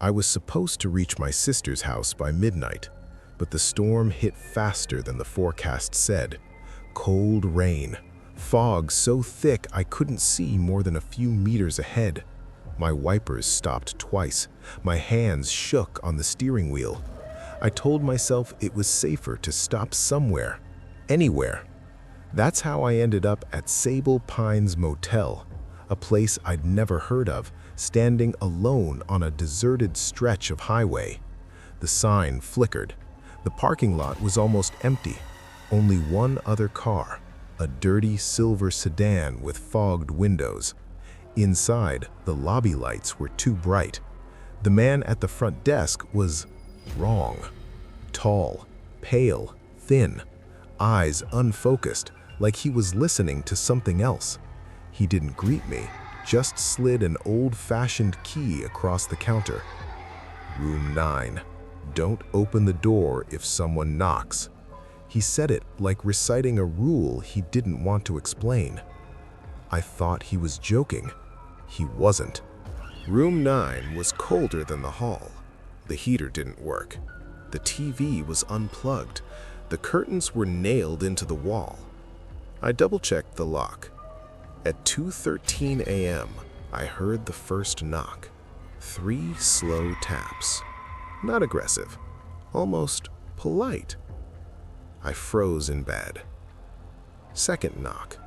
I was supposed to reach my sister's house by midnight, but the storm hit faster than the forecast said. Cold rain, fog so thick I couldn't see more than a few meters ahead. My wipers stopped twice. My hands shook on the steering wheel. I told myself it was safer to stop somewhere, anywhere. That's how I ended up at Sable Pines Motel, a place I'd never heard of, standing alone on a deserted stretch of highway. The sign flickered. The parking lot was almost empty. Only one other car, a dirty silver sedan with fogged windows. Inside, the lobby lights were too bright. The man at the front desk was wrong. Tall, pale, thin, eyes unfocused, like he was listening to something else. He didn't greet me, just slid an old-fashioned key across the counter. Room 9. Don't open the door if someone knocks. He said it like reciting a rule he didn't want to explain. I thought he was joking. He wasn't. Room 9 was colder than the hall. The heater didn't work. The TV was unplugged. The curtains were nailed into the wall. I double-checked the lock. At 2:13 a.m., I heard the first knock. 3 slow taps. Not aggressive, almost polite. I froze in bed. Second knock.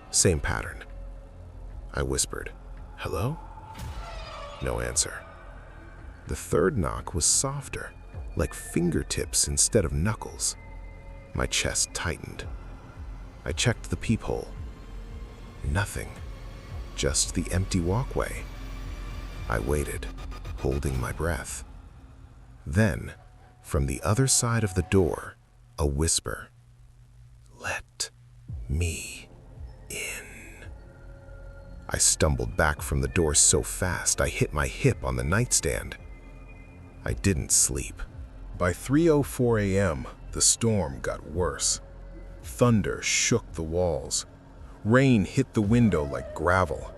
Same pattern. I whispered, "Hello?" No answer. The third knock was softer, like fingertips instead of knuckles. My chest tightened. I checked the peephole. Nothing. Just the empty walkway. I waited, holding my breath. Then, from the other side of the door, a whisper. "Let me in." I stumbled back from the door so fast I hit my hip on the nightstand. I didn't sleep. By 3:04 a.m., the storm got worse. Thunder shook the walls. Rain hit the window like gravel.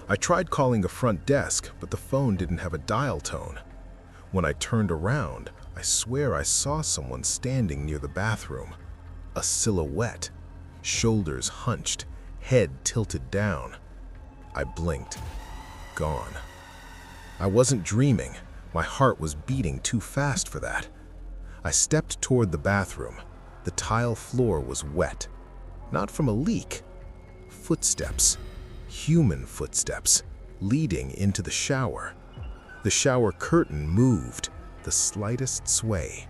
I tried calling a front desk, but the phone didn't have a dial tone. When I turned around, I swear I saw someone standing near the bathroom. A silhouette, shoulders hunched, head tilted down. I blinked. Gone. I wasn't dreaming. My heart was beating too fast for that. I stepped toward the bathroom. The tile floor was wet. Not from a leak. Footsteps. Human footsteps, leading into the shower. The shower curtain moved, the slightest sway.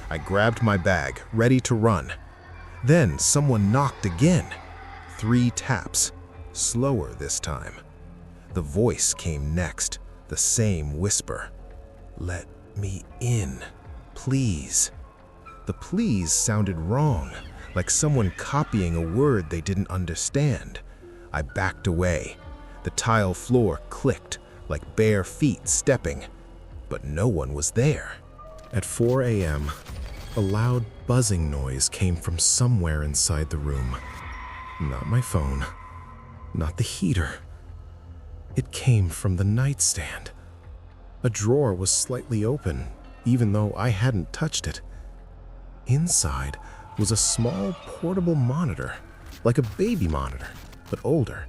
I grabbed my bag, ready to run. Then someone knocked again. 3 taps, slower this time. The voice came next, the same whisper. "Let me in, please." The please sounded wrong, like someone copying a word they didn't understand. I backed away. The tile floor clicked, like bare feet stepping, but no one was there. At 4 a.m., a loud buzzing noise came from somewhere inside the room. Not my phone, not the heater. It came from the nightstand. A drawer was slightly open, even though I hadn't touched it. Inside was a small portable monitor, like a baby monitor, but older.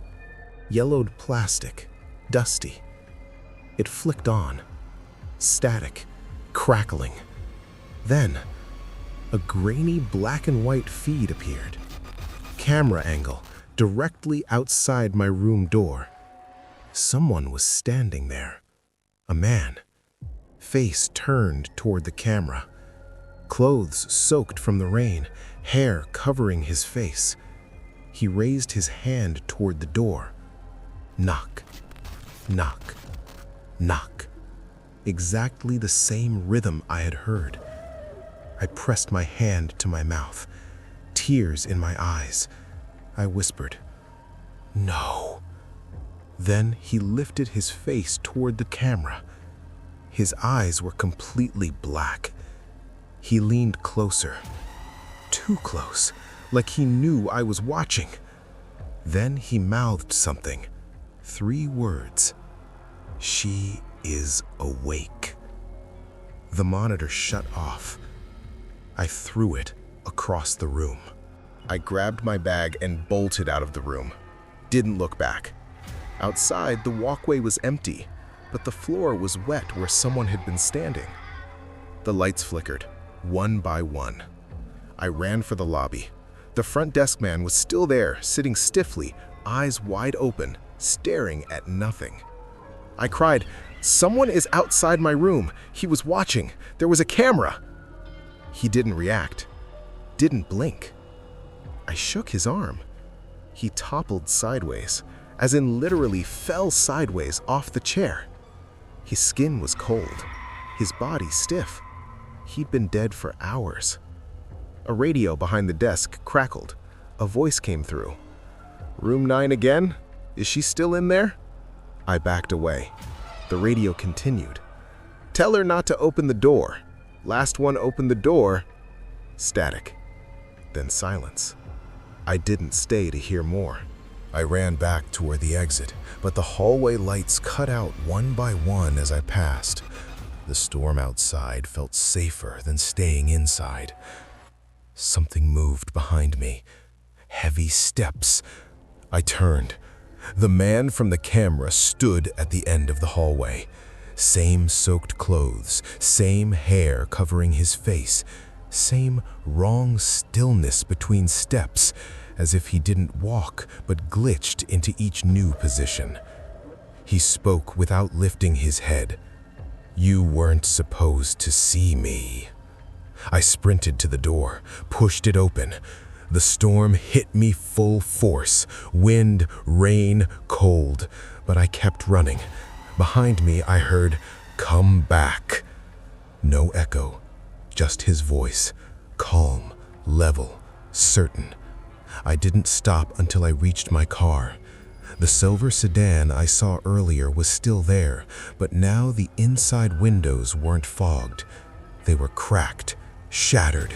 Yellowed plastic, dusty. It flicked on. Static, crackling. Then, a grainy black and white feed appeared. Camera angle, directly outside my room door. Someone was standing there. A man. Face turned toward the camera. Clothes soaked from the rain, hair covering his face. He raised his hand toward the door. Knock, knock, knock. Exactly the same rhythm I had heard. I pressed my hand to my mouth, tears in my eyes. I whispered, "No." Then he lifted his face toward the camera. His eyes were completely black. He leaned closer, too close, like he knew I was watching. Then he mouthed something, 3 words. "She is awake." The monitor shut off. I threw it across the room. I grabbed my bag and bolted out of the room. Didn't look back. Outside, the walkway was empty, but the floor was wet where someone had been standing. The lights flickered, one by one. I ran for the lobby. The front desk man was still there, sitting stiffly, eyes wide open, staring at nothing. I cried, "Someone is outside my room. He was watching. There was a camera." He didn't react, didn't blink. I shook his arm. He toppled sideways, as in literally fell sideways off the chair. His skin was cold, his body stiff. He'd been dead for hours. A radio behind the desk crackled. A voice came through. "Room 9 again? Is she still in there?" I backed away. The radio continued. "Tell her not to open the door. Last one opened the door." Static. Then silence. I didn't stay to hear more. I ran back toward the exit, but the hallway lights cut out one by one as I passed. The storm outside felt safer than staying inside. Something moved behind me. Heavy steps. I turned. The man from the camera stood at the end of the hallway. Same soaked clothes, same hair covering his face, same wrong stillness between steps, as if he didn't walk but glitched into each new position. He spoke without lifting his head. "You weren't supposed to see me." I sprinted to the door, pushed it open. The storm hit me full force, wind, rain, cold, but I kept running. Behind me, I heard, "Come back." No echo, just his voice, calm, level, certain. I didn't stop until I reached my car. The silver sedan I saw earlier was still there, but now the inside windows weren't fogged. They were cracked, shattered,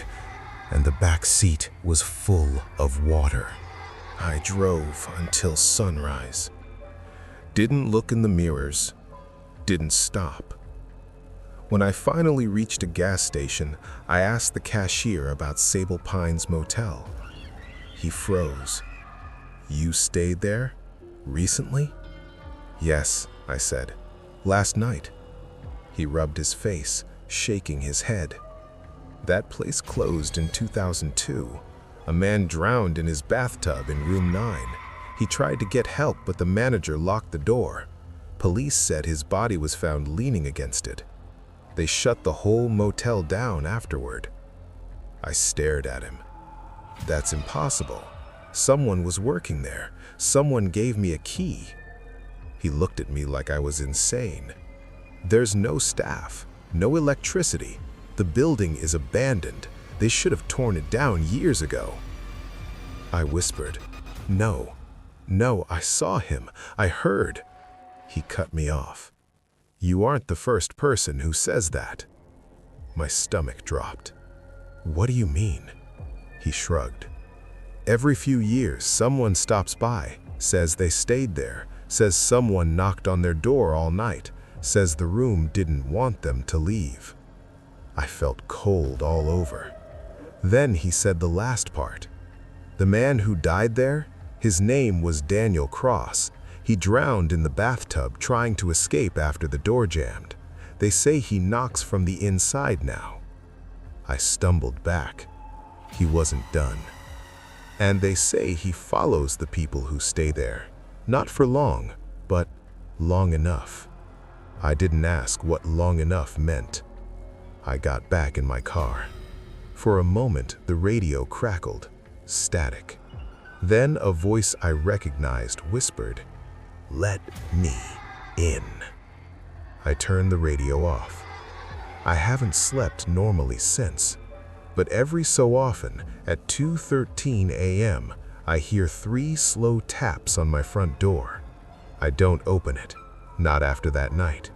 and the back seat was full of water. I drove until sunrise. Didn't look in the mirrors, didn't stop. When I finally reached a gas station, I asked the cashier about Sable Pines Motel. He froze. "You stayed there? Recently?" "Yes," I said. "Last night." He rubbed his face, shaking his head. "That place closed in 2002. A man drowned in his bathtub in room 9. He tried to get help, but the manager locked the door. Police said his body was found leaning against it. They shut the whole motel down afterward." I stared at him. "That's impossible. Someone was working there. Someone gave me a key." He looked at me like I was insane. "There's no staff, no electricity. The building is abandoned. They should have torn it down years ago." I whispered, "No, I saw him. I heard." He cut me off. "You aren't the first person who says that." My stomach dropped. "What do you mean?" He shrugged. "Every few years, someone stops by, says they stayed there, says someone knocked on their door all night, says the room didn't want them to leave." I felt cold all over. Then he said the last part. "The man who died there, his name was Daniel Cross. He drowned in the bathtub trying to escape after the door jammed. They say he knocks from the inside now." I stumbled back. He wasn't done. "And they say he follows the people who stay there. Not for long, but long enough." I didn't ask what long enough meant. I got back in my car. For a moment, the radio crackled, static. Then a voice I recognized whispered, "Let me in." I turned the radio off. I haven't slept normally since, but every so often, at 2:13 a.m., I hear 3 slow taps on my front door. I don't open it, not after that night.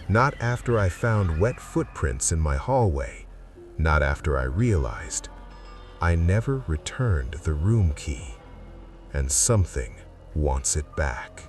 Not after I found wet footprints in my hallway. Not after I realized I never returned the room key, and something wants it back.